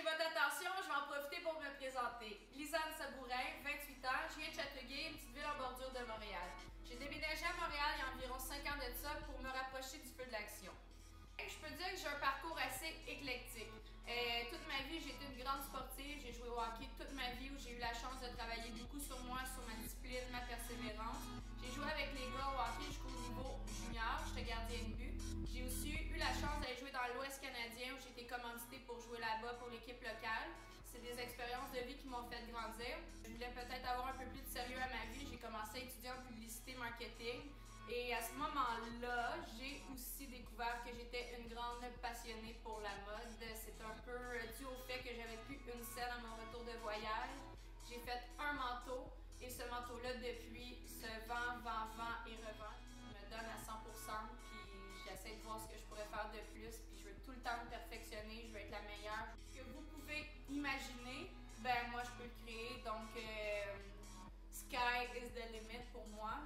j'ai votre attention, je vais en profiter pour me présenter. Lisanne Sabourin, 28 ans, je viens de Châteauguay, une petite ville en bordure de Montréal. J'ai déménagé à Montréal il y a environ 5 ans de ça pour me rapprocher du feu de l'action. Je peux dire que j'ai un parcours assez éclectique. Toute ma vie, j'ai été une grande sportive. J'ai joué au hockey toute ma vie où j'ai eu la chance de travailler beaucoup sur moi, sur ma discipline, ma persévérance. J'ai joué avec les gars au hockey jusqu'au niveau junior. J'étais gardien de but. J'ai aussi eu la chance d'aller jouer dans l'Ouest canadien où j'ai été commanditée pour jouer là-bas pour l'équipe locale. C'est des expériences de vie qui m'ont fait grandir. Je voulais peut-être avoir un peu plus de sérieux à ma vie. J'ai commencé à étudier en publicité marketing. Et à ce moment-là, j'ai aussi découvert que j'étais une grande passionnée pour la mode. C'est un peu dû au fait que j'avais plus une selle à mon retour de voyage. J'ai fait un manteau et ce manteau-là, depuis, se vend et revend. Je me donne à 100%, puis j'essaie de voir ce que je pourrais faire de plus, puis je veux tout le temps me perfectionner, je veux être la meilleure. Ce que vous pouvez imaginer, ben moi je peux le créer, donc sky is the limit pour moi.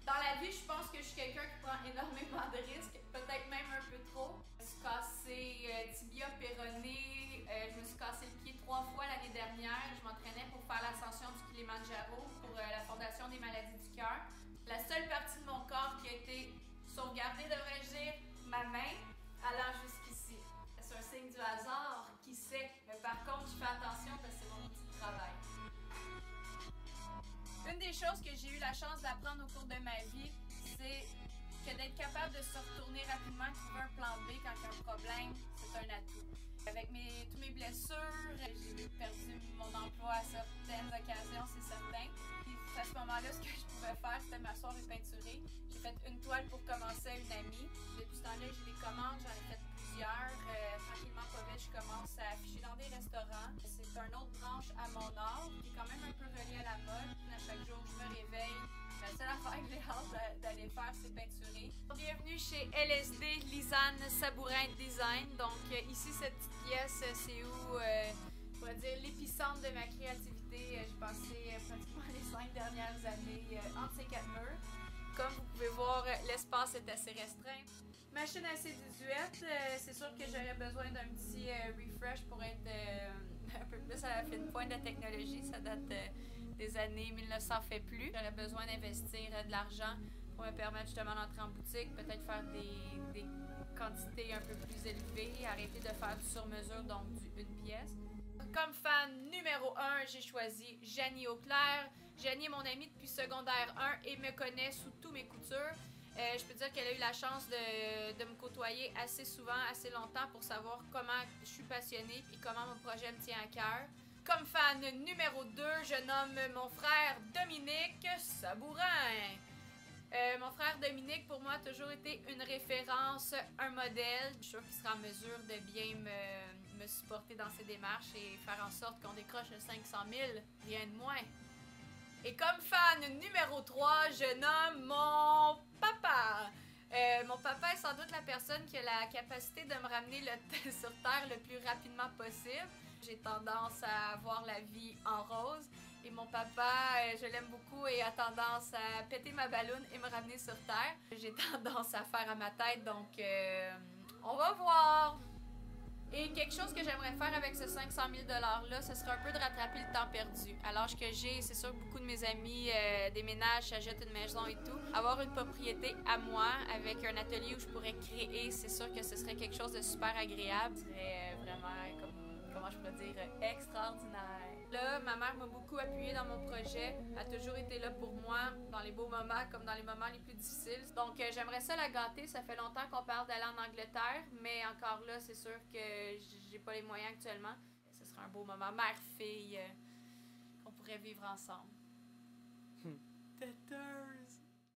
Dans la vie, je pense que je suis quelqu'un qui prend énormément de risques, peut-être même un peu trop. Je me suis cassé tibia péroné, je me suis cassé le pied 3 fois l'année dernière. Je m'entraînais pour faire l'ascension du Kilimanjaro pour la Fondation des maladies du cœur. La seule partie de mon corps qui a été sauvegardée, devrais-je dire, ma main, allant jusqu'ici. C'est un signe du hasard, qui sait. Mais par contre, je fais attention parce que c'est mon outil de travail. Une des choses que j'ai eu la chance d'apprendre au cours de ma vie, c'est que d'être capable de se retourner rapidement, trouver un plan B quand il y a un problème, c'est un atout. Avec toutes mes blessures, j'ai perdu mon emploi à certaines occasions, c'est certain. Puis à ce moment-là, ce que je pouvais faire, c'était m'asseoir et peinturer. J'ai fait une toile pour commencer à une amie. Depuis ce temps-là, j'ai des commandes, j'en ai fait plusieurs. Tranquillement, pas vite, je commence à afficher dans des restaurants. C'est une autre branche à mon art, qui est quand même un peu reliée à la mode. À chaque jour, je me réveille. La seule affaire que j'ai hâte d'aller faire, c'est peinturer. Bienvenue chez LSD Lisanne Sabourin Design. Donc ici, cette petite pièce, c'est où, je pourrais dire, l'épicentre de ma créativité. J'ai passé pratiquement les 5 dernières années entre ces 4 murs. Comme vous pouvez voir, l'espace est assez restreint. Machine assez désuète, c'est sûr que j'aurais besoin d'un petit refresh pour être un peu plus à la fine pointe de la technologie. Ça date des années 1900 fait plus. J'aurais besoin d'investir de l'argent pour me permettre justement d'entrer en boutique, peut-être faire des quantités un peu plus élevées, arrêter de faire du sur-mesure, donc une pièce. Comme fan numéro 1, j'ai choisi Janie Auclair. Janie est mon amie depuis secondaire 1 et me connaît sous tous mes coutures. Je peux dire qu'elle a eu la chance de me côtoyer assez souvent, assez longtemps pour savoir comment je suis passionnée et comment mon projet me tient à cœur. Comme fan numéro 2, je nomme mon frère Dominique Sabourin. Mon frère Dominique, pour moi, a toujours été une référence, un modèle. Je suis sûre qu'il sera en mesure de bien me supporter dans ses démarches et faire en sorte qu'on décroche le 500 000, rien de moins. Et comme fan numéro 3, je nomme mon papa. Mon papa est sans doute la personne qui a la capacité de me ramener sur Terre le plus rapidement possible. J'ai tendance à voir la vie en rose. Et mon papa, je l'aime beaucoup et a tendance à péter ma balloune et me ramener sur Terre. J'ai tendance à faire à ma tête, donc on va voir! Et quelque chose que j'aimerais faire avec ce 500 000 $-là, ce serait un peu de rattraper le temps perdu. À l'âge que j'ai, c'est sûr que beaucoup de mes amis déménagent, s'achètent une maison et tout. Avoir une propriété à moi, avec un atelier où je pourrais créer, c'est sûr que ce serait quelque chose de super agréable. Ce serait vraiment, comment je pourrais dire, extraordinaire. Là, ma mère m'a beaucoup appuyée dans mon projet. Elle a toujours été là pour moi, dans les beaux moments comme dans les moments les plus difficiles. Donc, j'aimerais ça la gâter. Ça fait longtemps qu'on parle d'aller en Angleterre, mais encore là, c'est sûr que j'ai pas les moyens actuellement. Ce serait un beau moment mère-fille qu'on pourrait vivre ensemble. Têteuse!